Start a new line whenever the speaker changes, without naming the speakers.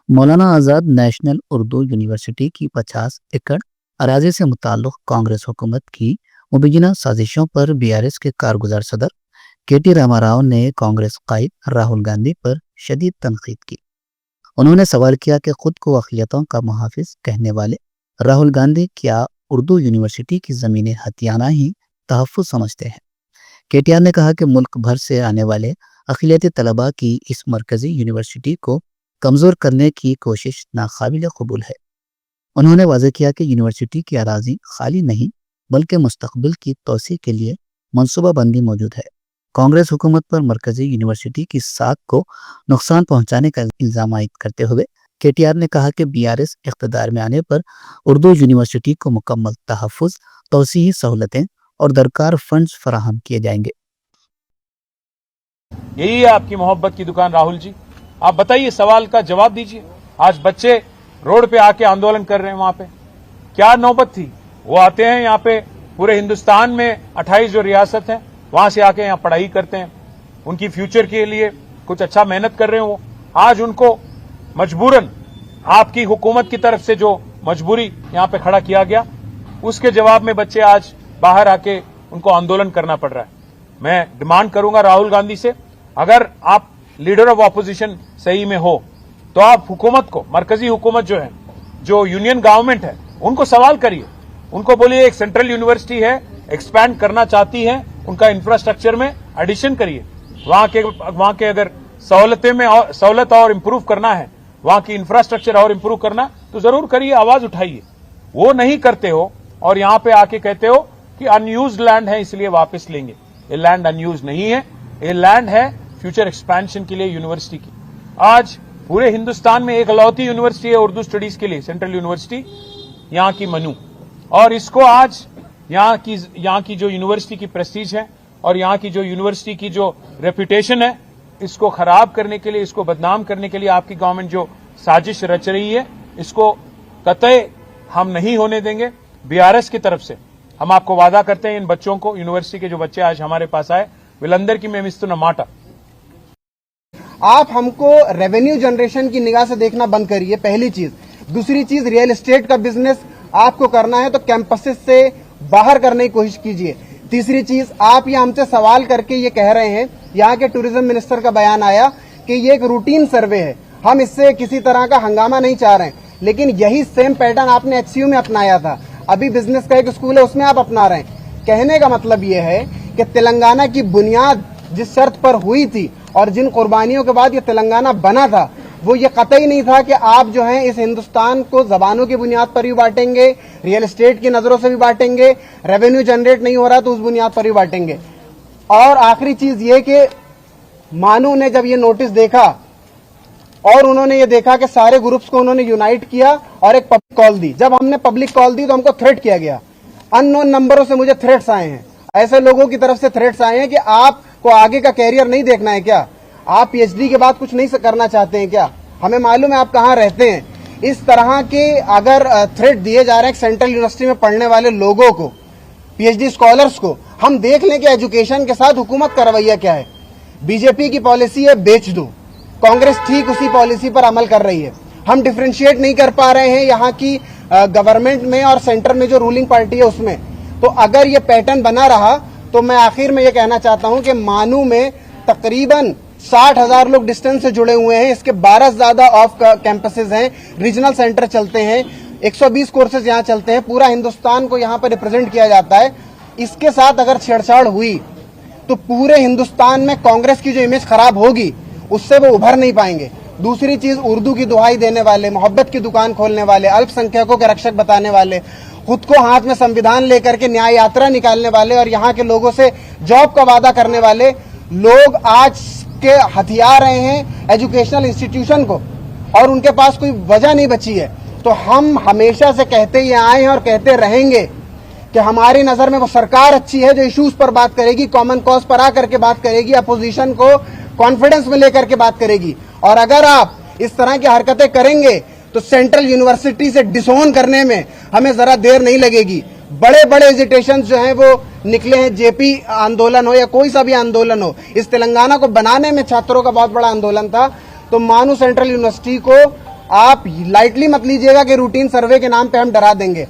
मौलाना आज़ाद national Urdu university की 50 एकड़ अराजी से मुताल्लुक़ कांग्रेस हुकूमत की मुबीना साजिशों पर बीआरएस के कारगुजार सदर के.टी. रामाराव ने कांग्रेस कायद राहुल गांधी पर शदीद तनकीद की। उन्होंने सवाल किया कि खुद को अक़लियतों का मुहाफ़िज़ कहने वाले राहुल गांधी क्या उर्दू यूनिवर्सिटी की ज़मीनें हथियाना ही तहफ़्फ़ुज़ समझते हैं। के.टी.आर. ने कहा कि मुल्क भर से आने वाले अक़लियती तलबा की इस मरकज़ी यूनिवर्सिटी को कमज़ोर करने की कोशिश नाकाबिल कबूल है। उन्होंने वाज़ेह किया कि यूनिवर्सिटी की अराज़ी खाली नहीं बल्कि मुस्तक़बिल की तोसी के लिए मनसूबाबंदी मौजूद है। कांग्रेस हुकूमत पर मरकज़ी यूनिवर्सिटी की साख को नुकसान पहुँचाने का इल्ज़ाम आयद करते हुए के.टी.आर. ने कहा कि बीआरएस इक़्तिदार में आने पर उर्दू यूनिवर्सिटी को मुकम्मल तहफ़्फ़ुज़, तौसीही सहूलतें और दरकार फंड्स फराहम किए जाएंगे।
यही है आपकी मोहब्बत की दुकान राहुल जी। आप बताइए, सवाल का जवाब दीजिए। आज बच्चे रोड पे आके आंदोलन कर रहे हैं, वहां पे क्या नौबत थी। वो आते हैं यहाँ पे, पूरे हिंदुस्तान में 28 जो रियासत है वहां से आके यहाँ पढ़ाई करते हैं, उनकी फ्यूचर के लिए कुछ अच्छा मेहनत कर रहे हैं। वो आज उनको मजबूरन आपकी हुकूमत की तरफ से जो मजबूरी यहाँ पे खड़ा किया गया, उसके जवाब में बच्चे आज बाहर आके उनको आंदोलन करना पड़ रहा है। मैं डिमांड करूंगा राहुल गांधी से, अगर आप लीडर ऑफ ऑपोजिशन सही में हो तो आप हुकूमत को, मरकजी हुकूमत जो है, जो यूनियन गवर्नमेंट है, उनको सवाल करिए। उनको बोलिए एक सेंट्रल यूनिवर्सिटी है, एक्सपैंड करना चाहती है, उनका इंफ्रास्ट्रक्चर में एडिशन करिए। वहां के अगर सहूलत और इंप्रूव करना है, वहां की इंफ्रास्ट्रक्चर और इंप्रूव करना, तो जरूर करिए, आवाज उठाइए। वो नहीं करते हो और यहां पे आके कहते हो कि अनयूज्ड लैंड है इसलिए वापस लेंगे। ये लैंड अनयूज्ड नहीं है, ये लैंड है फ्यूचर एक्सपेंशन के लिए यूनिवर्सिटी की। आज पूरे हिंदुस्तान में एक लौती यूनिवर्सिटी है उर्दू स्टडीज के लिए, सेंट्रल यूनिवर्सिटी, यहाँ की मनु। और इसको आज यहाँ की जो यूनिवर्सिटी की प्रेस्टीज है और यहाँ की जो यूनिवर्सिटी की जो रेपुटेशन है, इसको खराब करने के लिए, इसको बदनाम करने के लिए आपकी गवर्नमेंट जो साजिश रच रही है, इसको कतई हम नहीं होने देंगे। बीआरएस की तरफ से हम आपको वादा करते हैं, इन बच्चों को, यूनिवर्सिटी के जो बच्चे आज हमारे पास आए, विलंदर की मेमिस्तुन माटा।
आप हमको रेवेन्यू जनरेशन की निगाह से देखना बंद करिए, पहली चीज। दूसरी चीज, रियल एस्टेट का बिजनेस आपको करना है तो कैंपसेस से बाहर करने की कोशिश कीजिए। तीसरी चीज, आप ये हमसे सवाल करके ये कह रहे हैं, यहाँ के टूरिज्म मिनिस्टर का बयान आया कि ये एक रूटीन सर्वे है, हम इससे किसी तरह का हंगामा नहीं चाह रहे हैं, लेकिन यही सेम पैटर्न आपने एचसीयू में अपनाया था। अभी बिजनेस का एक स्कूल है, उसमें आप अपना रहे हैं। कहने का मतलब ये है कि तेलंगाना की बुनियाद जिस शर्त पर हुई थी और जिन कुर्बानियों के बाद ये तेलंगाना बना था, वो ये कतई नहीं था कि आप जो है इस हिंदुस्तान को जबानों की बुनियाद पर भी बांटेंगे, रियल एस्टेट की नजरों से भी बांटेंगे, रेवेन्यू जनरेट नहीं हो रहा तो उस बुनियाद पर भी बांटेंगे। और आखिरी चीज ये कि मानू ने जब ये नोटिस देखा और उन्होंने ये देखा कि सारे ग्रुप्स को उन्होंने यूनाइट किया और एक पब्लिक कॉल दी। जब हमने पब्लिक कॉल दी तो हमको थ्रेट किया गया, अननोन नंबरों से मुझे थ्रेट्स आए हैं, ऐसे लोगों की तरफ से थ्रेट्स आए हैं कि आपको आगे का कैरियर नहीं देखना है क्या, आप पीएचडी के बाद कुछ नहीं करना चाहते हैं क्या, हमें मालूम है आप कहां रहते हैं। इस तरह के अगर थ्रेट दिए जा रहे हैं सेंट्रल यूनिवर्सिटी में पढ़ने वाले लोगों को, पीएचडी स्कॉलर्स को, हम देख लें कि एजुकेशन के साथ हुकूमत का रवैया क्या है। बीजेपी की पॉलिसी है बेच दो, कांग्रेस ठीक उसी पॉलिसी पर अमल कर रही है। हम डिफरेंशिएट नहीं कर पा रहे हैं यहाँ की गवर्नमेंट में और सेंटर में जो रूलिंग पार्टी है उसमें। तो अगर ये पैटर्न बना रहा तो मैं आखिर में ये कहना चाहता हूं कि मानू में तकरीबन 60,000 लोग डिस्टेंस से जुड़े हुए हैं, इसके 12 से ज्यादा ऑफ कैंपसेस हैं, रीजनल सेंटर चलते हैं, 120 कोर्सेज यहाँ चलते हैं, पूरा हिंदुस्तान को यहाँ पर रिप्रेजेंट किया जाता है। इसके साथ अगर छेड़छाड़ हुई तो पूरे हिंदुस्तान में कांग्रेस की जो इमेज खराब होगी उससे वो उभर नहीं पाएंगे। दूसरी चीज, उर्दू की दुहाई देने वाले, मोहब्बत की दुकान खोलने वाले, अल्पसंख्यकों के रक्षक बताने वाले, खुद को हाथ में संविधान लेकर के न्याय यात्रा निकालने वाले और यहाँ के लोगों से जॉब का वादा करने वाले लोग आज के हथियार रहे हैं एजुकेशनल इंस्टीट्यूशन को, और उनके पास कोई वजह नहीं बची है। तो हम हमेशा से कहते ही आए हैं और कहते रहेंगे कि हमारी नजर में वो सरकार अच्छी है जो इश्यूज पर बात करेगी, कॉमन कॉज पर आकर के बात करेगी, अपोजिशन को कॉन्फिडेंस में लेकर के बात करेगी। और अगर आप इस तरह की हरकतें करेंगे तो सेंट्रल यूनिवर्सिटी से डिसोन करने में हमें जरा देर नहीं लगेगी। बड़े बड़े एजिटेशन जो हैं वो निकले हैं, जेपी आंदोलन हो या कोई सा भी आंदोलन हो, इस तेलंगाना को बनाने में छात्रों का बहुत बड़ा आंदोलन था। तो मानू सेंट्रल यूनिवर्सिटी को आप लाइटली मत लीजिएगा कि रूटीन सर्वे के नाम पे हम डरा देंगे।